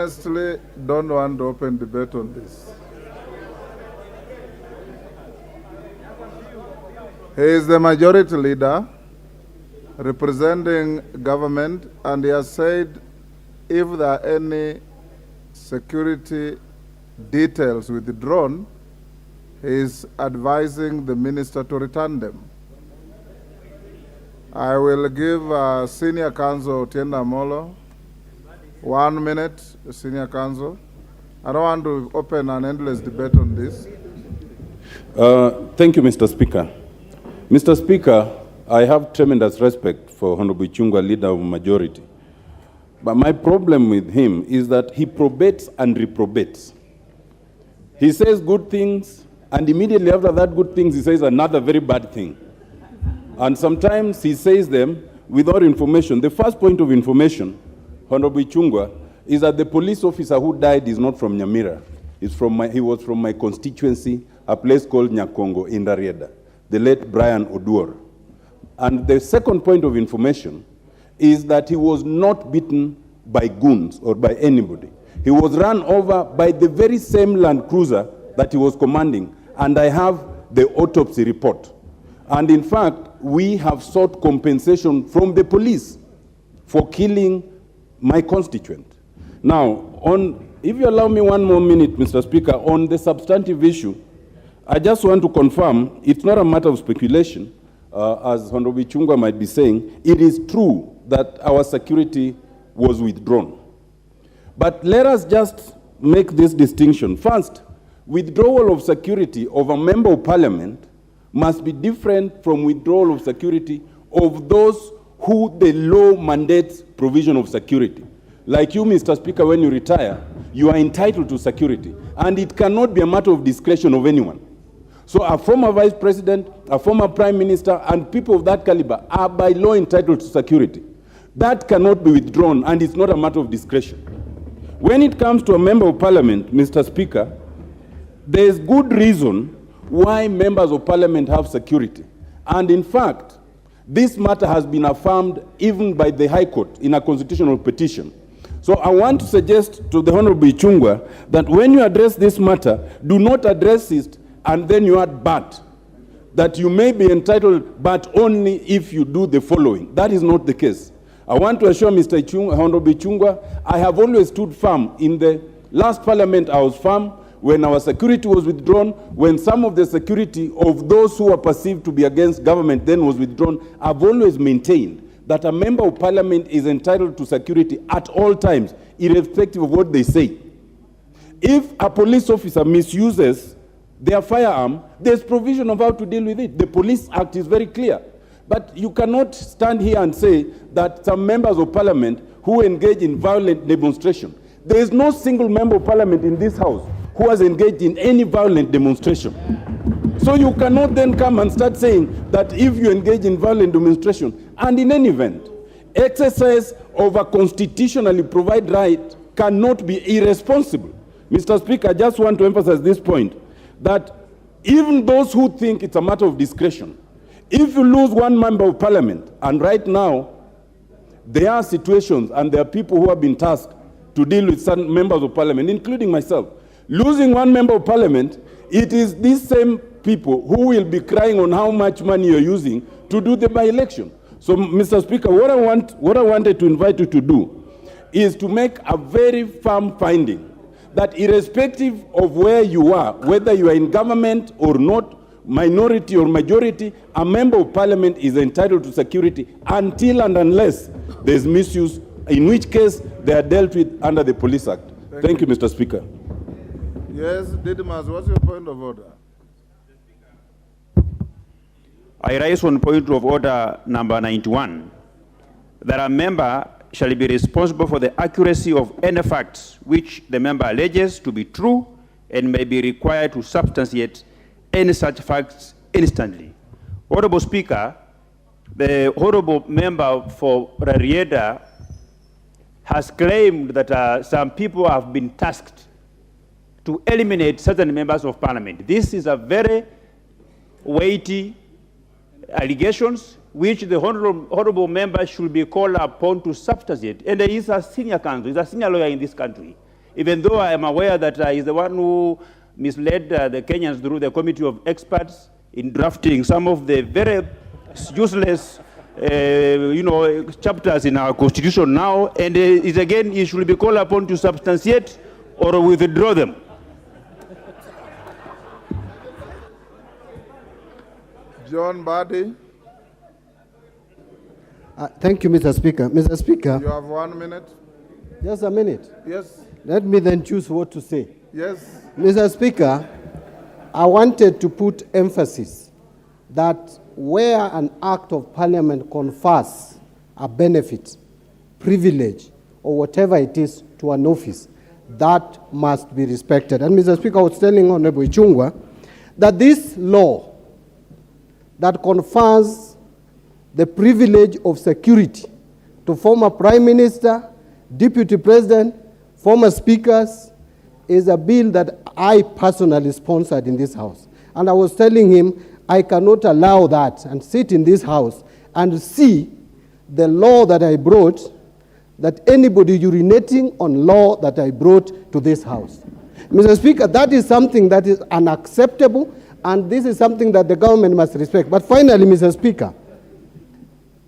Honestly, don't want to open debate on this. He is the majority leader representing government, and he has said if there are any security details withdrawn, he is advising the minister to return them. I will give Senior Counsel Otienda Molo 1 minute, Senior Counsel. I don't want to open an endless debate on this. Thank you, Mr. Speaker. Mr. Speaker, I have tremendous respect for Honorable Chungwa, leader of majority. But my problem with him is that he probates and reprobates. He says good things, and immediately after that good things, he says another very bad thing. And sometimes he says them without information. The first point of information, Honorable Chungwa, is that the police officer who died is not from Nyamira. He was from my constituency, a place called Nyakongo in Rarieda, the late Brian Oduor. And the second point of information is that he was not beaten by goons or by anybody. He was run over by the very same Land Cruiser that he was commanding, and I have the autopsy report. And in fact, we have sought compensation from the police for killing my constituent. Now, if you allow me 1 more minute, Mr. Speaker, on the substantive issue, I just want to confirm it's not a matter of speculation, as Honorable Chungwa might be saying. It is true that our security was withdrawn. But let us just make this distinction. First, withdrawal of security of a member of parliament must be different from withdrawal of security of those who the law mandates provision of security. Like you, Mr. Speaker, when you retire, you are entitled to security, and it cannot be a matter of discretion of anyone. So a former vice president, a former prime minister, and people of that caliber are by law entitled to security. That cannot be withdrawn, and it's not a matter of discretion. When it comes to a member of parliament, Mr. Speaker, there is good reason why members of parliament have security. And in fact, this matter has been affirmed even by the High Court in a constitutional petition. So I want to suggest to the Honorable Chungwa that when you address this matter, do not address it and then you add but. That you may be entitled, but only if you do the following. That is not the case. I want to assure Mr. Honorable Chungwa, I have always stood firm. In the last parliament, I was firm. When our security was withdrawn, when some of the security of those who were perceived to be against government then was withdrawn, I've always maintained that a member of parliament is entitled to security at all times, irrespective of what they say. If a police officer misuses their firearm, there's provision of how to deal with it. The Police Act is very clear. But you cannot stand here and say that some members of parliament who engage in violent demonstration, there is no single member of parliament in this house who has engaged in any violent demonstration. So you cannot then come and start saying that if you engage in violent demonstration, and in any event, exercise of a constitutionally provided right cannot be irresponsible. Mr. Speaker, I just want to emphasize this point, that even those who think it's a matter of discretion, if you lose one member of parliament, and right now, there are situations and there are people who have been tasked to deal with some members of parliament, including myself. Losing one member of parliament, it is these same people who will be crying on how much money you're using to do the by-election. So, Mr. Speaker, what I wanted to invite you to do is to make a very firm finding that irrespective of where you are, whether you are in government or not, minority or majority, a member of parliament is entitled to security until and unless there is misuse, in which case they are dealt with under the Police Act. Thank you, Mr. Speaker. Yes, Didymus, what's your point of order? I raise on point of order number 91, that a member shall be responsible for the accuracy of any facts which the member alleges to be true and may be required to substantiate any such facts instantly. Honorable Speaker, the honorable member for Rarieda has claimed that some people have been tasked to eliminate certain members of parliament. This is a very weighty allegations which the honorable member should be called upon to substantiate. And he is a senior counsel, he's a senior lawyer in this country. even though I am aware that he's the one who misled the Kenyans through the committee of experts in drafting some of the very useless chapters in our constitution now, and he should be called upon to substantiate or withdraw them. John Badi. Thank you, Mr. Speaker. Mr. Speaker. You have 1 minute. Just a minute. Yes. Let me then choose what to say. Yes. Mr. Speaker, I wanted to put emphasis that where an act of parliament confers a benefit, privilege, or whatever it is to an office, that must be respected. And Mr. Speaker, I was telling Honorable Ichung'wah that this law that confers the privilege of security to former Prime Minister, Deputy President, former speakers, is a bill that I personally sponsored in this House. And I was telling him I cannot allow that and sit in this House and see the law that I brought, that anybody urinating on law that I brought to this House. Mr. Speaker, that is something that is unacceptable, and this is something that the government must respect. But finally, Mr. Speaker,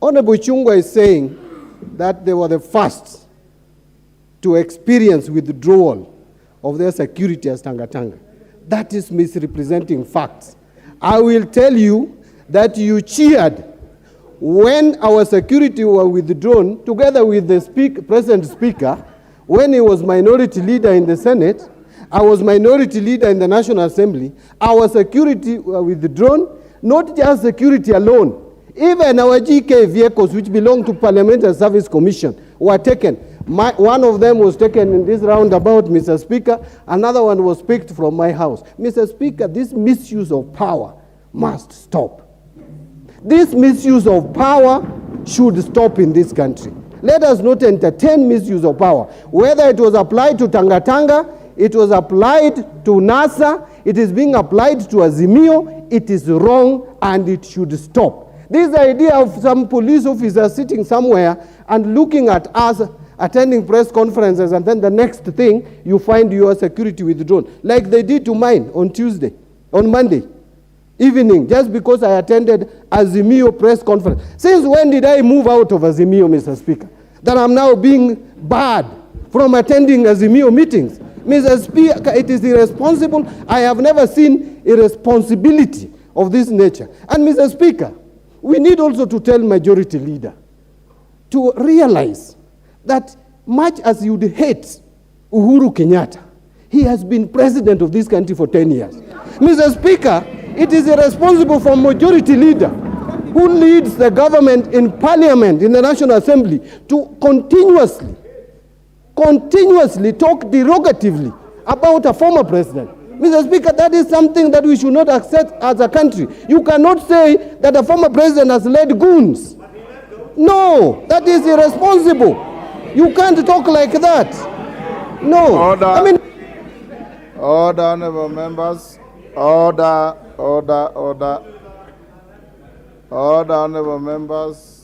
Honorable Ichung'wah is saying that they were the first to experience withdrawal of their security as Tanga. That is misrepresenting facts. I will tell you that you cheered when our security were withdrawn, together with the present speaker, when he was minority leader in the Senate. I was minority leader in the National Assembly. Our security were withdrawn, not just security alone. Even our GK vehicles, which belong to Parliamentary Service Commission, were taken. One of them was taken in this roundabout, Mr. Speaker. Another one was picked from my house. Mr. Speaker, this misuse of power must stop. This misuse of power should stop in this country. Let us not entertain misuse of power. Whether it was applied to Tanga, it was applied to NASA, it is being applied to Azimio, it is wrong and it should stop. This idea of some police officer sitting somewhere and looking at us attending press conferences, and then the next thing you find your security withdrawn, like they did to mine on Monday evening, just because I attended Azimio press conference. Since when did I move out of Azimio, Mr. Speaker, that I'm now being barred from attending Azimio meetings? Mr. Speaker, it is irresponsible. I have never seen irresponsibility of this nature. And Mr. Speaker, we need also to tell majority leader to realize that much as you'd hate Uhuru Kenyatta, he has been president of this country for 10 years. Mr. Speaker, it is irresponsible for majority leader who leads the government in parliament, in the National Assembly, to continuously talk derogatively about a former president. Mr. Speaker, that is something that we should not accept as a country. You cannot say that a former president has led goons. No, that is irresponsible. You can't talk like that. No. Order. I mean, order, honorable members. Order, honorable members.